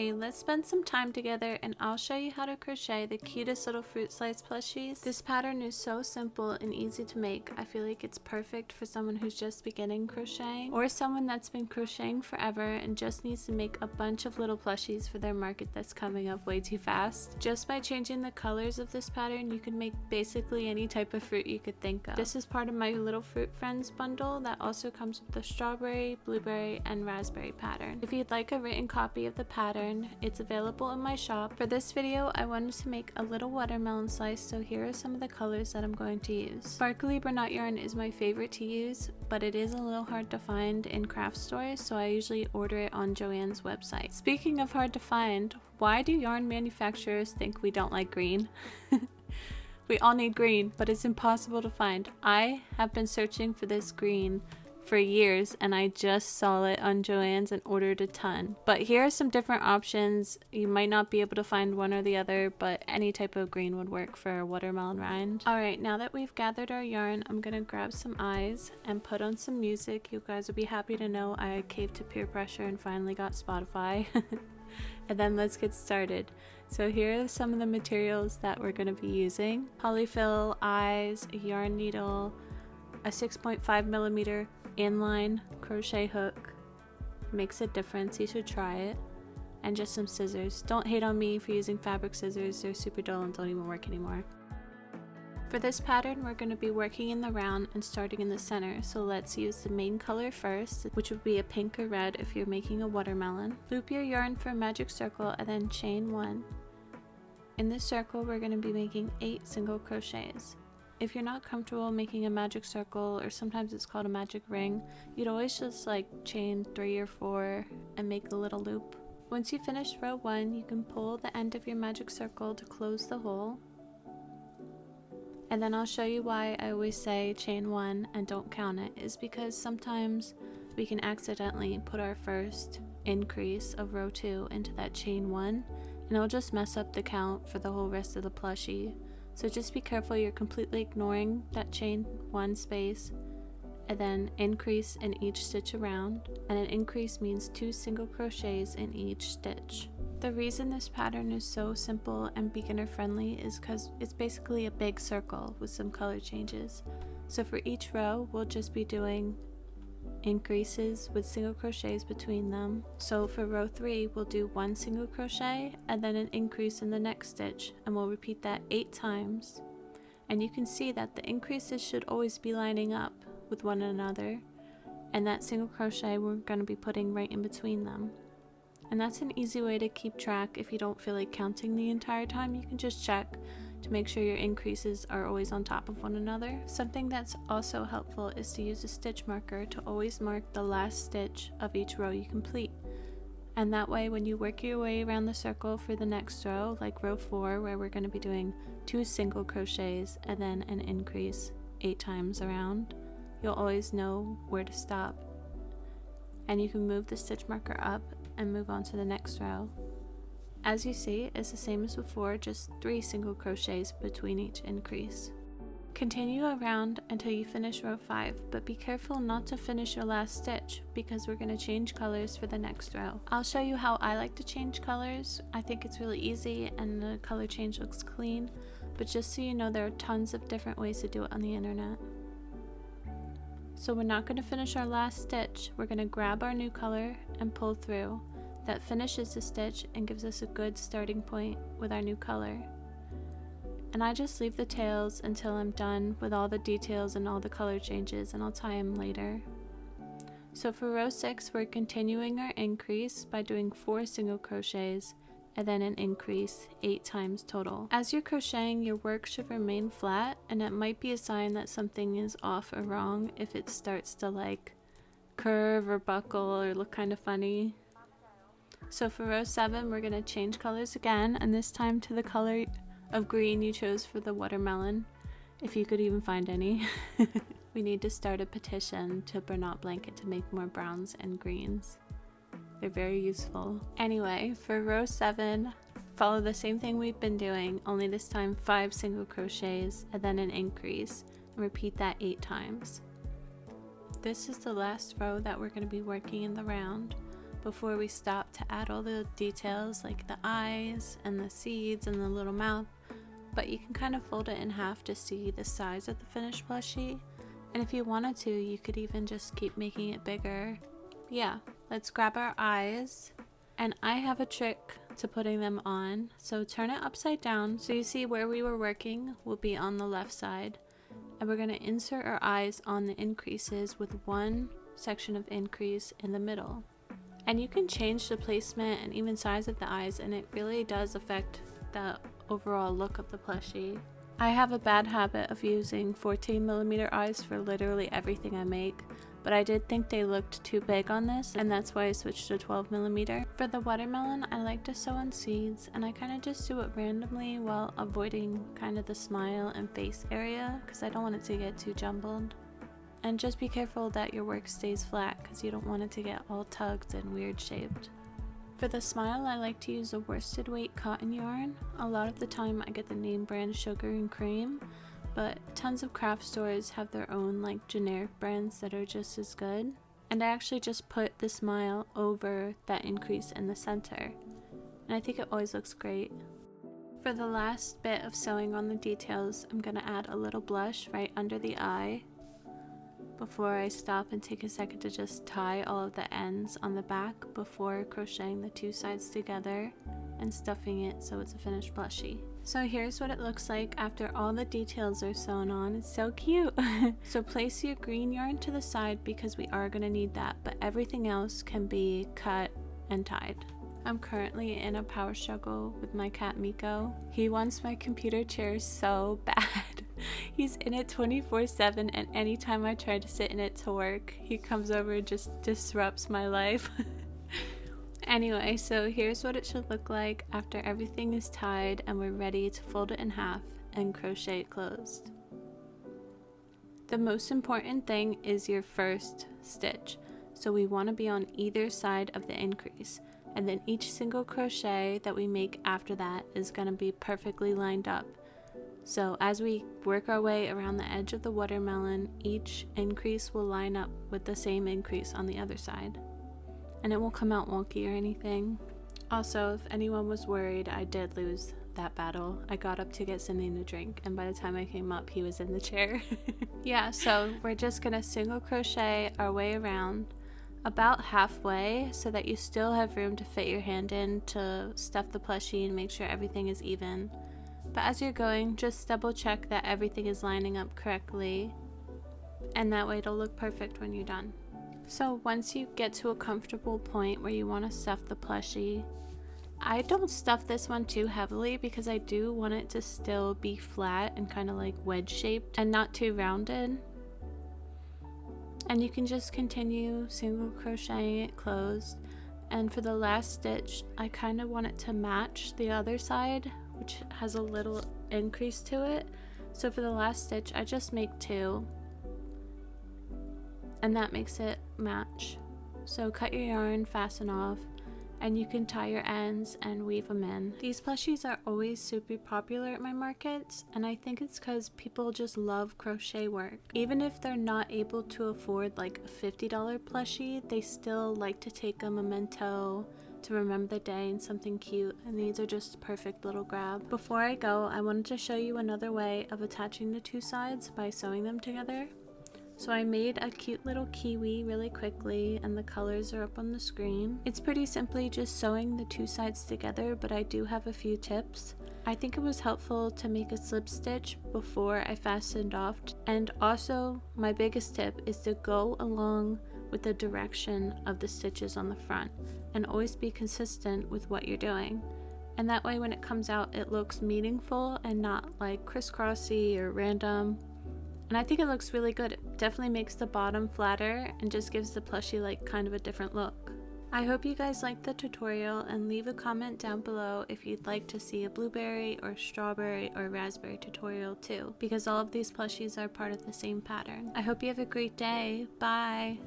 Hey, let's spend some time together and I'll show you how to crochet the cutest little fruit slice plushies. This pattern is so simple and easy to make. I feel like it's perfect for someone who's just beginning crocheting or someone that's been crocheting forever and just needs to make a bunch of little plushies for their market that's coming up way too fast. Just by changing the colors of this pattern, you can make basically any type of fruit you could think of. This is part of my little Fruit Friends bundle that also comes with the strawberry, blueberry, and raspberry pattern. If you'd like a written copy of the pattern, it's available in my shop. For this video, I wanted to make a little watermelon slice, so here are some of the colors that I'm going to use. Sparkly Bernat yarn is my favorite to use, but it is a little hard to find in craft stores, so I usually order it on Joann's website. Speaking of hard to find, why do yarn manufacturers think we don't like green? We all need green, but it's impossible to find. I have been searching for this green for years and I just saw it on Joann's and ordered a ton. But here are some different options. You might not be able to find one or the other, but any type of green would work for a watermelon rind. Alright, now that we've gathered our yarn, I'm gonna grab some eyes and put on some music. You guys will be happy to know I caved to peer pressure and finally got Spotify. And then let's get started. So here are some of the materials that we're going to be using. Polyfill, eyes, a yarn needle, a 6.5mm inline crochet hook. Makes a difference, you should try it. And just some scissors. Don't hate on me for using fabric scissors, they're super dull and don't even work anymore. For this pattern, we're going to be working in the round and starting in the center, so let's use the main color first, which would be a pink or red if you're making a watermelon. Loop your yarn for a magic circle and then chain 1. In this circle, we're going to be making 8 single crochets. If you're not comfortable making a magic circle, or sometimes it's called a magic ring, you'd always just chain 3 or 4 and make a little loop. Once you finish row 1, you can pull the end of your magic circle to close the hole. And then I'll show you why I always say chain 1 and don't count it, is because sometimes we can accidentally put our first increase of row 2 into that chain 1 and it'll just mess up the count for the whole rest of the plushie. So just be careful you're completely ignoring that chain 1 space and then increase in each stitch around, and an increase means 2 single crochets in each stitch. The reason this pattern is so simple and beginner friendly is because it's basically a big circle with some color changes. So for each row, we'll just be doing increases with single crochets between them. So for row 3, we'll do 1 single crochet and then an increase in the next stitch, and we'll repeat that 8 times. And you can see that the increases should always be lining up with one another, and that single crochet we're going to be putting right in between them. And that's an easy way to keep track. If you don't feel like counting the entire time, you can just check to make sure your increases are always on top of one another. Something that's also helpful is to use a stitch marker to always mark the last stitch of each row you complete. And that way when you work your way around the circle for the next row, like row 4 where we're going to be doing 2 single crochets and then an increase 8 times around, you'll always know where to stop. And you can move the stitch marker up and move on to the next row. As you see, it's the same as before, just 3 single crochets between each increase. Continue around until you finish row 5, but be careful not to finish your last stitch because we're going to change colors for the next row. I'll show you how I like to change colors. I think it's really easy and the color change looks clean, but just so you know, there are tons of different ways to do it on the internet. So we're not going to finish our last stitch, we're going to grab our new color and pull through. That finishes the stitch and gives us a good starting point with our new color. And I just leave the tails until I'm done with all the details and all the color changes, and I'll tie them later. So for row 6, we're continuing our increase by doing 4 single crochets and then an increase 8 times total. As you're crocheting, your work should remain flat, and it might be a sign that something is off or wrong if it starts to curve or buckle or look kind of funny. So for row 7, we're going to change colors again, and this time to the color of green you chose for the watermelon, if you could even find any. We need to start a petition to Bernat blanket to make more browns and greens. They're very useful. Anyway, for row 7, follow the same thing we've been doing, only this time 5 single crochets and then an increase, and repeat that 8 times. This is the last row that we're going to be working in the round. before we stop to add all the details like the eyes and the seeds and the little mouth. But you can kind of fold it in half to see the size of the finished plushie. And if you wanted to, you could even just keep making it bigger. Yeah, let's grab our eyes. And I have a trick to putting them on. So turn it upside down so you see where we were working will be on the left side. And we're going to insert our eyes on the increases with one section of increase in the middle. And you can change the placement and even size of the eyes, and it really does affect the overall look of the plushie. I have a bad habit of using 14mm eyes for literally everything I make, but I did think they looked too big on this, and that's why I switched to 12mm. For the watermelon, I like to sew on seeds, and I kind of just do it randomly while avoiding kind of the smile and face area because I don't want it to get too jumbled. And just be careful that your work stays flat because you don't want it to get all tugged and weird shaped. For the smile, I like to use a worsted weight cotton yarn. A lot of the time I get the name brand Sugar and Cream, but tons of craft stores have their own like generic brands that are just as good. And I actually just put the smile over that increase in the center, and I think it always looks great. For the last bit of sewing on the details, I'm going to add a little blush right under the eye before I stop and take a second to just tie all of the ends on the back before crocheting the two sides together and stuffing it so it's a finished plushie. So here's what it looks like after all the details are sewn on. It's so cute. So place your green yarn to the side because we are going to need that, but everything else can be cut and tied. I'm currently in a power struggle with my cat Miko. He wants my computer chair so bad. He's in it 24/7, and anytime I try to sit in it to work, he comes over and just disrupts my life. Anyway, so here's what it should look like after everything is tied and we're ready to fold it in half and crochet it closed. The most important thing is your first stitch. So we want to be on either side of the increase, and then each single crochet that we make after that is going to be perfectly lined up. So as we work our way around the edge of the watermelon, each increase will line up with the same increase on the other side. And it won't come out wonky or anything. Also, if anyone was worried, I did lose that battle. I got up to get something to drink, and by the time I came up, he was in the chair. Yeah, so we're just gonna single crochet our way around about halfway so that you still have room to fit your hand in to stuff the plushie and make sure everything is even. But as you're going, just double check that everything is lining up correctly, and that way it'll look perfect when you're done. So once you get to a comfortable point where you want to stuff the plushie, I don't stuff this one too heavily because I do want it to still be flat and kind of like wedge shaped and not too rounded. And you can just continue single crocheting it closed. And for the last stitch, I kind of want it to match the other side, which has a little increase to it. So for the last stitch, I just make 2, and that makes it match. So cut your yarn, fasten off, and you can tie your ends and weave them in. These plushies are always super popular at my markets, and I think it's because people just love crochet work. Even if they're not able to afford like a $50 plushie, they still like to take a memento to remember the day and something cute, and these are just perfect little grab. Before I go, I wanted to show you another way of attaching the two sides by sewing them together. So I made a cute little kiwi really quickly, and the colors are up on the screen. It's pretty simply just sewing the two sides together, but I do have a few tips. I think it was helpful to make a slip stitch before I fastened off, and also my biggest tip is to go along with the direction of the stitches on the front and always be consistent with what you're doing. And that way when it comes out, it looks meaningful and not like crisscrossy or random. And I think it looks really good. It definitely makes the bottom flatter and just gives the plushie like kind of a different look. I hope you guys liked the tutorial, and leave a comment down below if you'd like to see a blueberry or strawberry or raspberry tutorial too, because all of these plushies are part of the same pattern. I hope you have a great day. Bye!